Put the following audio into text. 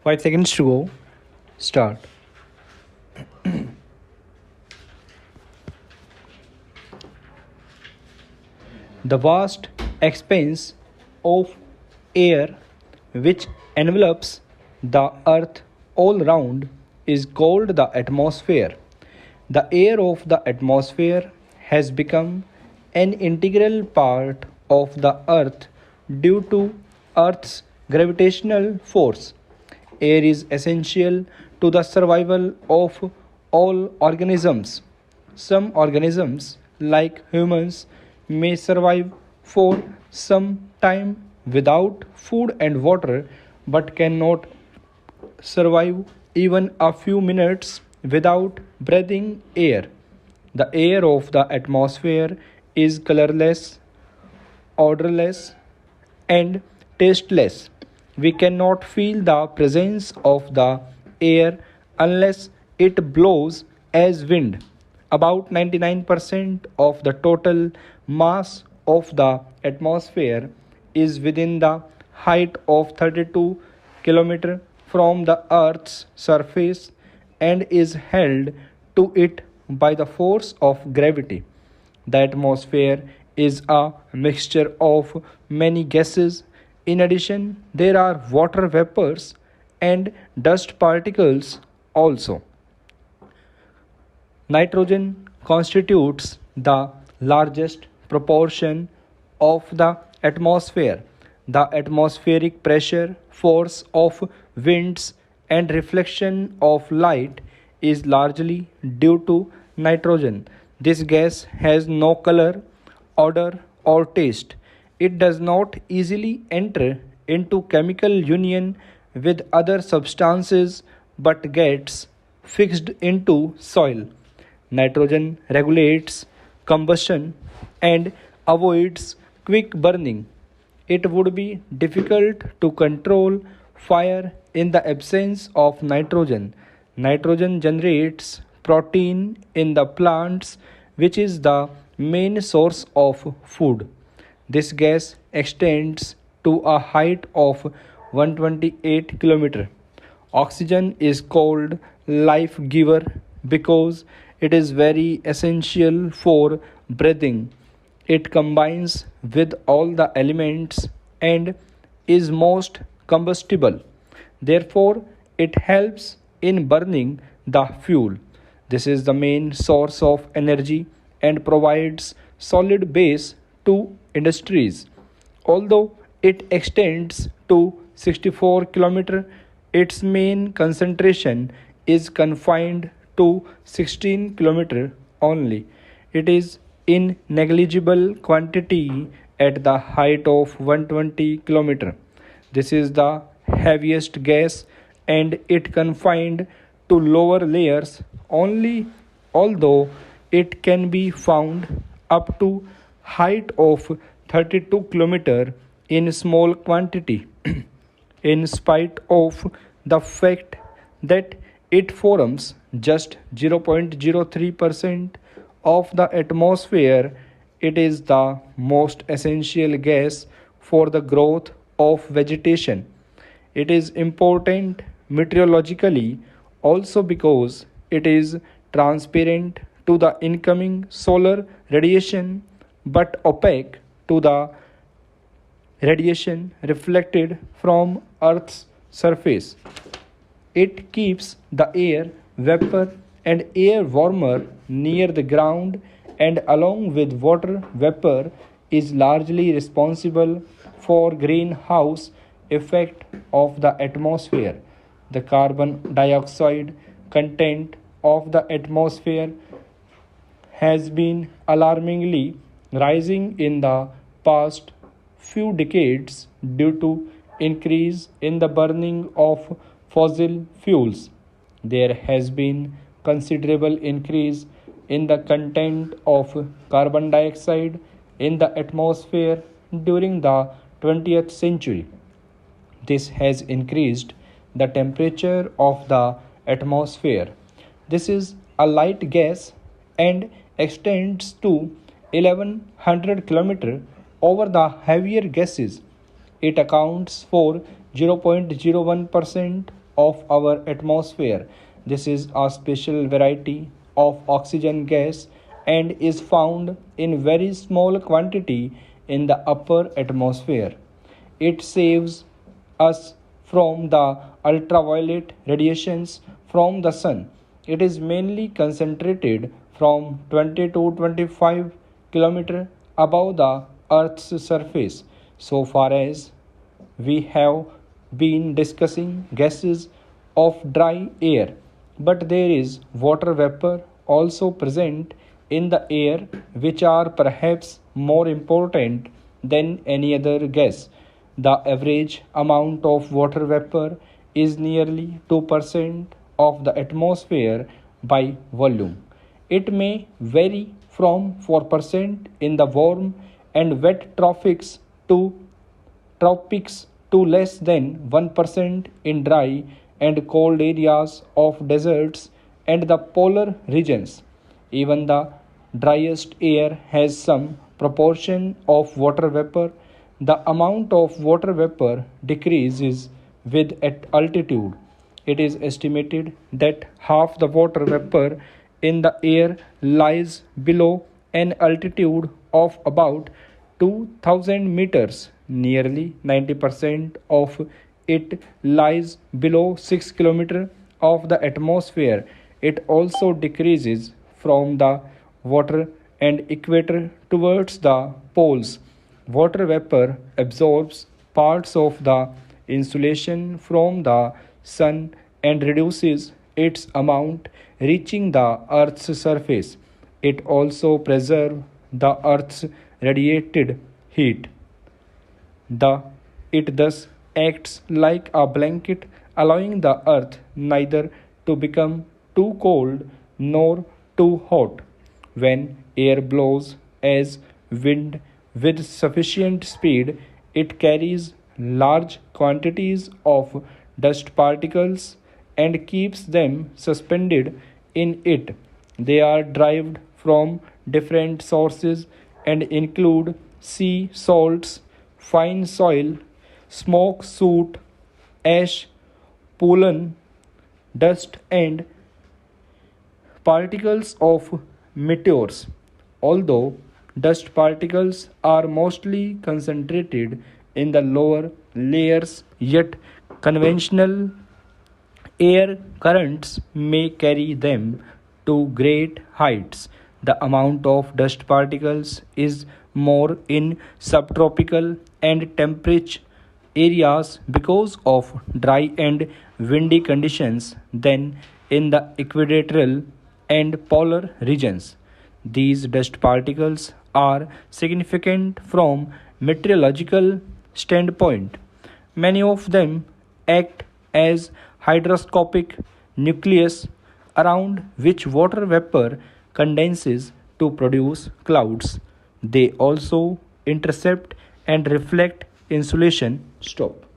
5 seconds to go. Start. The vast expanse of air which envelops the earth all round is called the atmosphere. The air of the atmosphere has become an integral part of the earth due to earth's gravitational force. Air is essential to the survival of all organisms. Some organisms, like humans, may survive for some time without food and water, but cannot survive even a few minutes without breathing air. The air of the atmosphere is colorless, odorless, and tasteless. We cannot feel the presence of the air unless it blows as wind. About 99% of the total mass of the atmosphere is within the height of 32 km from the earth's surface and is held to it by the force of gravity. The atmosphere is a mixture of many gases. In addition, there are water vapors and dust particles also. Nitrogen constitutes the largest proportion of the atmosphere. The atmospheric pressure, force of winds, and reflection of light is largely due to nitrogen. This gas has no color, odor, or taste. It does not easily enter into chemical union with other substances but gets fixed into soil. Nitrogen regulates combustion and avoids quick burning. It would be difficult to control fire in the absence of nitrogen. Nitrogen generates protein in the plants, which is the main source of food. This gas extends to a height of 128 km. Oxygen is called life giver because it is very essential for breathing. It combines with all the elements and is most combustible. Therefore, it helps in burning the fuel. This is the main source of energy and provides solid base to industries. Although it extends to 64 km, its main concentration is confined to 16 km only. It is in negligible quantity at the height of 120 km. This is the heaviest gas and it confined to lower layers only, although it can be found up to height of 32 km in small quantity. In spite of the fact that it forms just 0.03% of the atmosphere, it is the most essential gas for the growth of vegetation. It is important meteorologically also because it is transparent to the incoming solar radiation but opaque to the radiation reflected from Earth's surface. It keeps the air, vapor, and air warmer near the ground, and along with water vapor, is largely responsible for greenhouse effect of the atmosphere. The carbon dioxide content of the atmosphere has been alarmingly rising in the past few decades due to increase in the burning of fossil fuels. There has been considerable increase in the content of carbon dioxide in the atmosphere during the 20th century. This has increased the temperature of the atmosphere. This is a light gas and extends to 1100 km over the heavier gases. It accounts for 0.01% of our atmosphere. This is a special variety of oxygen gas and is found in very small quantity in the upper atmosphere. It saves us from the ultraviolet radiations from the sun. It is mainly concentrated from 20 to 25 km above the Earth's surface. So far as we have been discussing gases of dry air, but there is water vapor also present in the air, which are perhaps more important than any other gas. The average amount of water vapor is nearly 2% of the atmosphere by volume. It may vary from 4% in the warm and wet tropics to less than 1% in dry and cold areas of deserts and the polar regions. Even the driest air has some proportion of water vapor. The amount of water vapor decreases with at altitude. It is estimated that half the water vapor in the air lies below an altitude of about 2000 meters. Nearly 90% of it lies below 6 km of the atmosphere. It also decreases from the water and equator towards the poles. Water vapor absorbs parts of the insulation from the sun and reduces its amount reaching the Earth's surface. It also preserves the Earth's radiated heat. The it thus acts like a blanket, allowing the earth neither to become too cold nor too hot. When air blows as wind with sufficient speed, it carries large quantities of dust particles and keeps them suspended in it. They are derived from different sources and include sea salts, fine soil, smoke soot, ash, pollen, dust, and particles of meteors. Although dust particles are mostly concentrated in the lower layers, yet conventional air currents may carry them to great heights. The amount of dust particles is more in subtropical and temperate areas because of dry and windy conditions than in the equatorial and polar regions. These dust particles are significant from meteorological standpoint. Many of them act as hygroscopic nucleus around which water vapor condenses to produce clouds. They also intercept and reflect insulation. Stop.